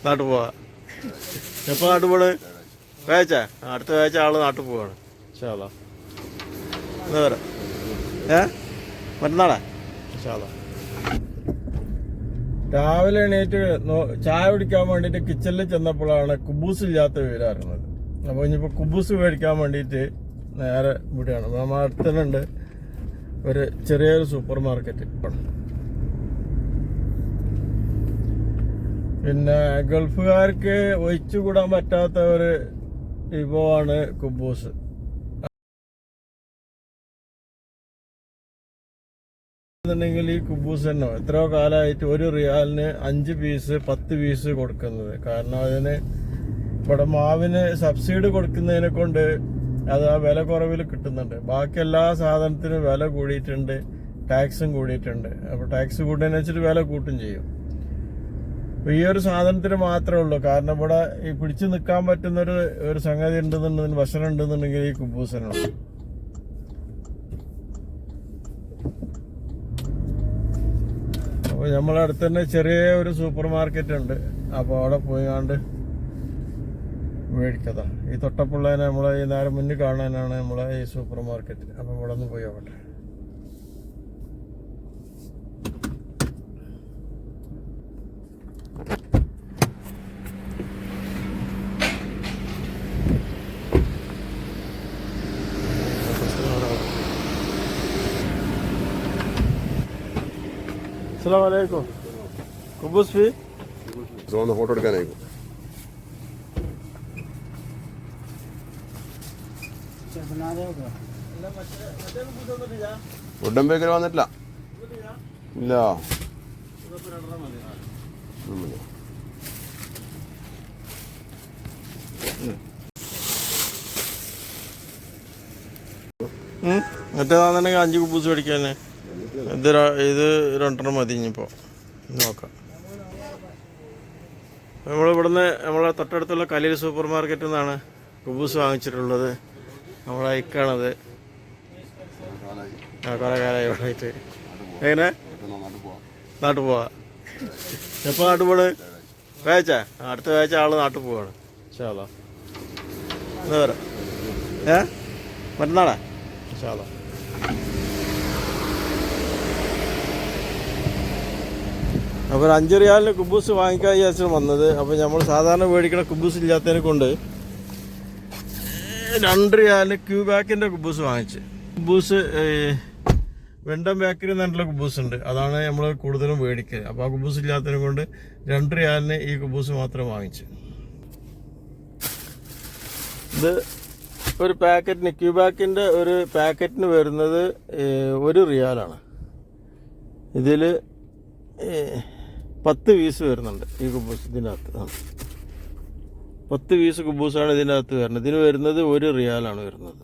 നാട്ടിൽ പോവാ. എപ്പോൾ നാട്ടിൽ പോണ്? വേച്ച അടുത്ത വേച്ച ആള് നാട്ടിൽ പോവാണ്. ഇൻഷാല്ലാ. എന്താ പറയാ മറ്റന്നാളാ? ഇൻഷാല്ലാ. രാവിലെ എണീറ്റ് ചായ കുടിക്കാൻ വേണ്ടിയിട്ട് കിച്ചണിൽ ചെന്നപ്പോഴാണ് കുബൂസ് ഇല്ലാത്ത വിവരം അറിയുന്നത്. അപ്പോൾ ഇനിയിപ്പോൾ കുബൂസ് മേടിക്കാൻ വേണ്ടിയിട്ട് നേരെ ഇവിടെയാണ്. നമ്മൾ അടുത്ത് തന്നെ ഉണ്ട് ഒരു ചെറിയൊരു സൂപ്പർ മാർക്കറ്റ്. പിന്നെ ഗൾഫുകാർക്ക് ഒഴിച്ചുകൂടാൻ പറ്റാത്ത ഒരു വിഭവമാണ് കുബൂസ്. ുണ്ടെങ്കിൽ ഈ കുബൂസ് തന്നെ എത്രയോ കാലമായിട്ട് ഒരു റിയാലിന് 5 പീസ് 10 പീസ് കൊടുക്കുന്നത്. കാരണം അതിന് ഇവിടെ മാവിന് സബ്സിഡി കൊടുക്കുന്നതിനെ കൊണ്ട് അത് ആ വില കുറവിൽ കിട്ടുന്നുണ്ട്. ബാക്കി എല്ലാ സാധനത്തിനും വില കൂടിയിട്ടുണ്ട്, ടാക്സും കൂടിയിട്ടുണ്ട്. അപ്പോൾ ടാക്സ് കൂട്ടുന്നതിന് വെച്ചിട്ട് വില കൂട്ടും ചെയ്യും. ഈ ഒരു സാധനത്തിന് മാത്രമേ ഉള്ളൂ. കാരണം ഇവിടെ ഈ പിടിച്ചു നിൽക്കാൻ പറ്റുന്നൊരു സംഗതി ഉണ്ടെന്നുണ്ടെങ്കിൽ ഭക്ഷണം ഉണ്ടെന്നുണ്ടെങ്കിൽ ഈ കുബൂസിനുള്ളൂ. അപ്പോൾ നമ്മളടുത്ത് തന്നെ ചെറിയ ഒരു സൂപ്പർ മാർക്കറ്റ് ഉണ്ട്. അപ്പോൾ അവിടെ പോയാണ്ട് മേടിക്കതാ. ഈ തൊട്ടപ്പുള്ളതിനെ നമ്മളെ ഈ നേരം മുന്നിൽ കാണാനാണ് നമ്മളെ ഈ സൂപ്പർ മാർക്കറ്റ്. അപ്പോൾ ഇവിടെ ഒന്ന് പോയി ആവട്ടെ. अस्सलाम वालेकुम. कुबूस भी ഫോട്ടോ എടുക്കാനായിരിക്കും. ഉടൻ ബേക്കറി വന്നിട്ടില്ല. ഇല്ല മറ്റേതാണെന്നുണ്ടെങ്കിൽ 5 കുബൂസ് മേടിക്കാൻ. ഇത് 2 മതി. ഇനിയിപ്പോൾ നോക്കാം. നമ്മളിവിടുന്ന് നമ്മളെ തൊട്ടടുത്തുള്ള കലീൽ സൂപ്പർ മാർക്കറ്റിൽ നിന്നാണ് കുബൂസ് വാങ്ങിച്ചിട്ടുള്ളത്. നമ്മളെ ഇക്കാണത്. കുറേ കാലമായി ഇവിടെയായിട്ട്. എങ്ങനെ നാട്ടിൽ പോവാ? എപ്പോൾ നാട്ടിൽ പോണ്? വേച്ച അടുത്ത വേച്ച ആള് നാട്ടിൽ പോവാണ്. ഇൻഷാല്ലാ. എന്താ പറയാ മറ്റന്നാളാ? ഇൻഷാല്ലാ. അപ്പോൾ 5 റിയാലിന് കുബൂസ് വാങ്ങിക്കാൻ വിചാരിച്ചാണ് വന്നത്. അപ്പോൾ നമ്മൾ സാധാരണ മേടിക്കുന്ന കുബൂസ് ഇല്ലാത്തതിനെ കൊണ്ട് 2 റിയാലിന് ക്യൂബാക്കിൻ്റെ കുബൂസ് വാങ്ങിച്ച്. കുബൂസ് വെണ്ടം ബേക്കറി എന്നുള്ള കുബൂസ് ഉണ്ട്. അതാണ് നമ്മൾ കൂടുതലും മേടിക്കുക. അപ്പോൾ ആ കുബൂസ് ഇല്ലാത്തതിനെ കൊണ്ട് 2 റിയാലിന് ഈ കുബൂസ് മാത്രം വാങ്ങിച്ച്. ഇത് ഒരു പാക്കറ്റിന് ക്യൂബാക്കിൻ്റെ ഒരു പാക്കറ്റിന് വരുന്നത് 1 റിയാലാണ്. ഇതിൽ 10 പീസ് വരുന്നുണ്ട് ഈ കുബൂസ്. ഇതിനകത്ത് 10 പീസ് കുബൂസാണ് ഇതിനകത്ത് വരുന്നത്. ഇതിന് വരുന്നത് 1 റിയാലാണ് വരുന്നത്.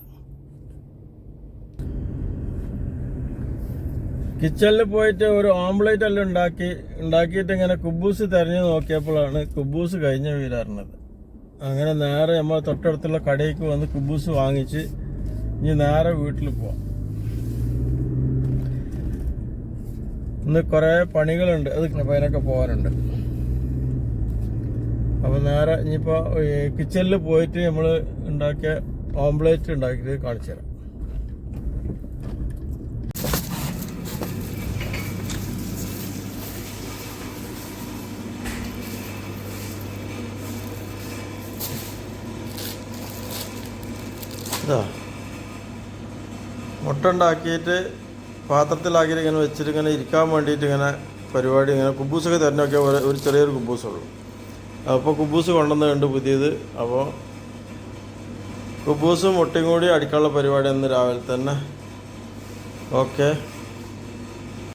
കിച്ചണിൽ പോയിട്ട് ഒരു ഓംലേറ്റ് എല്ലാം ഉണ്ടാക്കിയിട്ട് ഇങ്ങനെ കുബൂസ് തിരഞ്ഞു നോക്കിയപ്പോഴാണ് കുബൂസ് കഴിഞ്ഞ വീരാറുന്നത്. അങ്ങനെ നേരെ നമ്മൾ തൊട്ടടുത്തുള്ള കടയിലേക്ക് വന്ന് കുബൂസ് വാങ്ങിച്ച് ഇനി നേരെ വീട്ടിൽ പോവാം. ഇന്ന് കുറേ പണികളുണ്ട്. അപ്പോൾ അതിനൊക്കെ പോകാനുണ്ട്. അപ്പോൾ നേരെ ഇനിയിപ്പോൾ കിച്ചണിൽ പോയിട്ട് നമ്മൾ ഉണ്ടാക്കിയ ഓംലേറ്റ് ഉണ്ടാക്കിയിട്ട് കാണിച്ചു തരാം. മുട്ട ഉണ്ടാക്കിയിട്ട് പാത്രത്തിലാക്കിയിട്ട് ഇങ്ങനെ വെച്ചിട്ട് ഇങ്ങനെ ഇരിക്കാൻ വേണ്ടിയിട്ട് ഇങ്ങനെ പരിപാടി. ഇങ്ങനെ കുബൂസൊക്കെ തിരഞ്ഞു നോക്കിയാൽ ഒരു ചെറിയൊരു കുബൂസുള്ളൂ. അപ്പോൾ കുബൂസ് കൊണ്ടുവന്നുണ്ട് പുതിയത്. അപ്പോൾ കുബൂസും മുട്ടയും കൂടി അടിക്കാനുള്ള പരിപാടി ഇന്ന് രാവിലെ തന്നെ. ഓക്കെ.